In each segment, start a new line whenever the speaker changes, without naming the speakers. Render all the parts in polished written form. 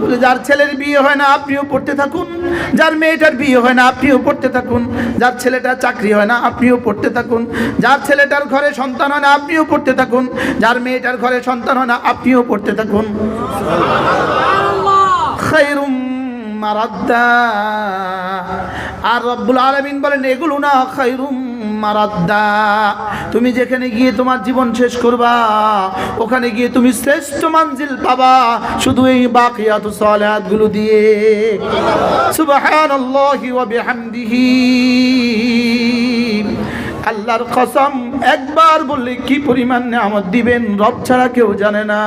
বলে যার ছেলের বিয়ে হয় না আপনিও পড়তে থাকুন, যার মেয়েটার বিয়ে হয় না আপনিও পড়তে থাকুন, যার ছেলেটার চাকরি হয় না আপনিও পড়তে থাকুন, যার ছেলেটার ঘরে সন্তান হয় না আপনিও পড়তে থাকুন, যার মেয়েটার ঘরে সন্তান হয় না আপনিও পড়তে থাকুন। খায়রুম মারাদ্দা। আর রব্বুল আলামিন বলেন এগুলো না খায়রুম মারাদ্দা, তুমি যেখানে গিয়ে তোমার জীবন শেষ করবা ওখানে গিয়ে তুমি শ্রেষ্ঠ মঞ্জিল পাবা শুধু এই বাকিয়াতুস সালিহাত গুলো দিয়ে। সুবহানাল্লাহি ওয়া বিহামদিহি। আল্লাহর কসম, একবার বললে কি পরিমাণ নিয়ামত দিবেন রব ছাড়া কেউ জানে না।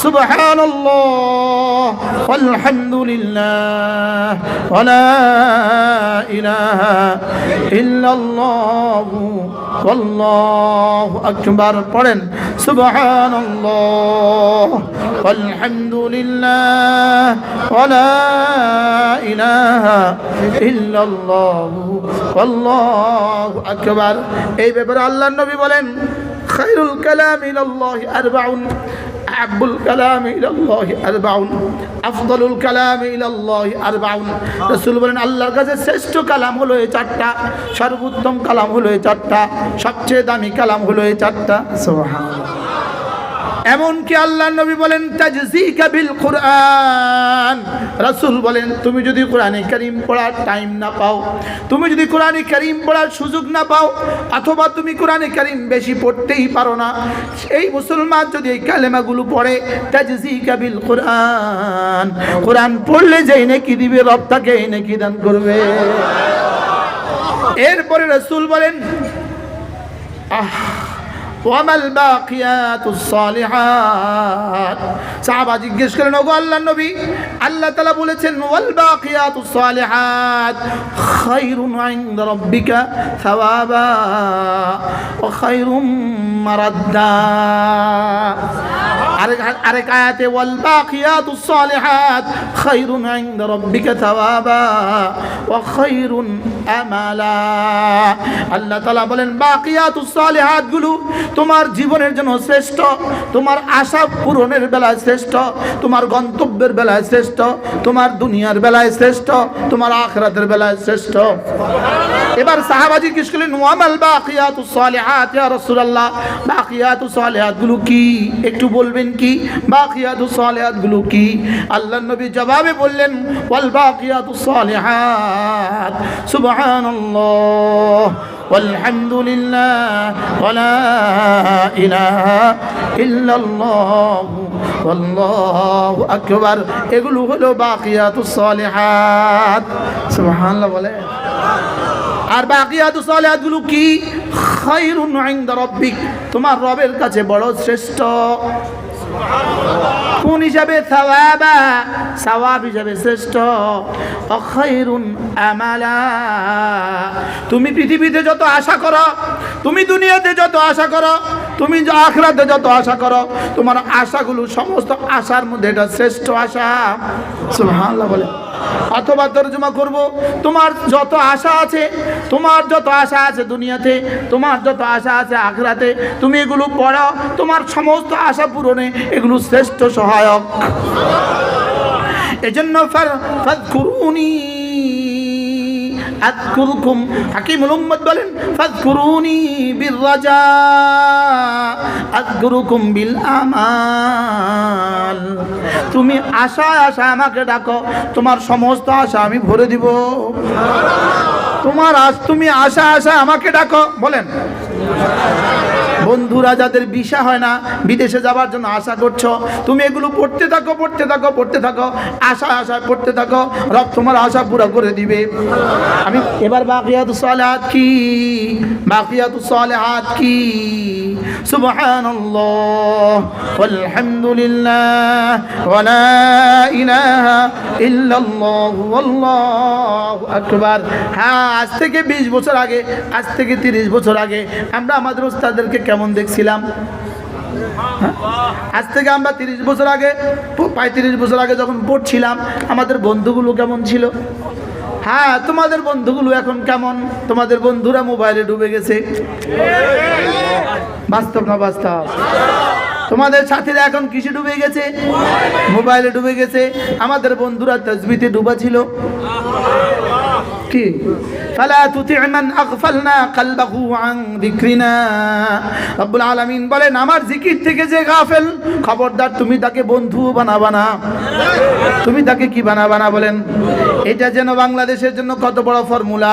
সুবহানাল্লাহ ওয়ালহামদুলিল্লাহ ওয়া লা ইলাহা ইল্লাল্লাহ ওয়াল্লাহু আকবার। পড়েন সুবহানাল্লাহ ওয়ালহামদুলিল্লাহ ওয়া লা ইলাহা ইল্লাল্লাহ ওয়াল্লাহু আকবার। এই ব্যাপারে আল্লাহর নবী বলেন খায়রুল কালাম ইলাল্লাহি আরবাউন, আহাব্বুল কালাম ইলাল্লাহি আরবাউন, আফদালুল কালাম ইলাল্লাহি আরবাউন। রাসূল বলেন আল্লাহর কাছে শ্রেষ্ঠ কালাম হলো এই চারটা, সর্বোত্তম কালাম হলো এই চারটা, সবচেয়ে দামি কালাম হলো এই চারটা। সুবহানাল্লাহ। এমনকি আল্লাহর নবী বলেন তাজজিকা বিল কুরআন। রাসূল বলেন তুমি যদি কোরআনে কারীম পড়ার টাইম না পাও, তুমি যদি কোরআনে কারীম পড়ার সুযোগ না পাও, অথবা তুমি কোরআনে কারীম বেশি পড়তেই পারো না, এই মুসলমান যদি এই কালেমাগুলো পড়ে তাজজিকা বিল কুরআন, কোরআন পড়লে যেই নেকি দিবে রব তাকে এই নেকি দান করবে। এরপরে রাসূল বলেন ওয়ামাল বাকিয়াতুস সালিহাত। সাহাবা জিজ্ঞেস করেন ওগো আল্লাহর নবী, আল্লাহ তাআলা বলেছেন ওয়াল বাকিয়াতুস সালিহাত খায়রুন ইনদা রাব্বিকা সাওয়াবা ওয়া খায়রুম মারাদ্দা। আরেক আয়াতে ওয়াল বাকিয়াতুস সালিহাত খায়রুন ইনদা রাব্বিকা সাওয়াবা ওয়া খায়রুন আমালা। আল্লাহ তাআলা বলেন বাকিয়াতুস সালিহাত গুলো তোমার জীবনের জন্য শ্রেষ্ঠ, তোমার আশা পূরণের বেলায় শ্রেষ্ঠ, তোমার গন্তব্যের বেলায় শ্রেষ্ঠ, তোমার দুনিয়ার বেলায় শ্রেষ্ঠ, তোমার আখিরাতের বেলায় শ্রেষ্ঠ। এবার সাহাবাজি জিজ্ঞেস করলেন ওয়ামাল বাকিয়াতুস সালিহাত ইয়া রাসূলুল্লাহ, বাকিয়াতুস সালিহাত গুলো কি একটু বলবেন কি, বাকিয়াতুস সালিহাত গুলো কি? আল্লাহর নবী জবাবে বললেন ওয়াল বাকিয়াতুস সালিহাত সুবহানাল্লাহ ওয়ালহামদুলিল্লাহ ওয়া লা ইলাহা ইল্লাল্লাহ ওয়াল্লাহু আকবার। এগুলো হলো বাকিয়াতুস সালিহাত। সুবহানাল্লাহ বলে। আর বাকিয়াতুস সালিহাত গুলো কি? খায়রুন ইনদা রাব্বিক, তোমার রবের কাছে বড় শ্রেষ্ঠ। কোন হিসাবে? সাওয়াবা, সওয়াব হিসাবে শ্রেষ্ঠ। খায়রুন আমালা, তুমি পৃথিবীতে যত আশা করো, তুমি দুনিয়াতে যত আশা করো, তুমি আখিরাতে যত আশা করো, তোমার আশাগুলো সমস্ত আশার মধ্যে এটা শ্রেষ্ঠ আশা। সুবহানাল্লাহ বলে। অথবা তরজমা করব তোমার যত আশা আছে, তোমার যত আশা আছে দুনিয়াতে, তোমার যত আশা আছে আখিরাতে, তুমি এগুলো পড়ো, তোমার সমস্ত আশা পূরণে এগুলো শ্রেষ্ঠ সহায়ক। এজন্য ফাযকুরুনি আযকুরকুম। হাকিমুল উম্মত বলেন ফাযকুরুনি বিররাজা আযকুরকুম বিল আমাল। তুমি আশা আশা আমাকে ডাকো, তোমার সমস্ত আশা আমি ভরে দিব। তুমি আশা আশা আমাকে ডাকো। বলেন বন্ধুরা যাদের ভিসা হয় না, বিদেশে যাবার জন্য আশা করছো, তুমি এগুলো পড়তে থাকো, পড়তে থাকো, পড়তে থাকো, আশা আশা পড়তে থাকো, রব তোমার আশা পুরো করে দিবে। আমি এবার বাকিয়াতুস সালিহাত কি? বাকিয়াতুস সালিহাত কি? সুবহানাল্লাহ ওয়ালহামদুলিল্লাহ ওয়া লা ইলাহা ইল্লাল্লাহ ওয়াল্লাহু আকবার। হ্যাঁ, আজ থেকে 20 বছর আগে, আজ থেকে 30 বছর আগে আমরা আমাদের উস্তাদদেরকে কেমন দেখছিলাম? আজ থেকে আমরা 30 বছর আগে, 35 বছর আগে যখন পড়ছিলাম, আমাদের বন্ধুগুলো কেমন ছিল? হ্যাঁ, তোমাদের বন্ধুগুলো এখন কেমন? তোমাদের বন্ধুরা মোবাইলে ডুবে গেছে। বাস্তব না বাস্তব? তোমাদের সাথীরা এখন কিসে ডুবে গেছে? মোবাইলে ডুবে গেছে। আমাদের বন্ধুরা তাসবিতে ডুবা ছিল। কি ফালা তুতি' মান আগফালনা কলবহু আন যিকরিনা। রব্বুল আলামিন বলেন আমার জিকির থেকে যে গাফেল, খবরদার তুমি তাকে বন্ধু বানাবা না। তুমি তাকে কি বানাবা না বলেন? এটা যেন বাংলাদেশের জন্য কত বড় ফর্মুলা।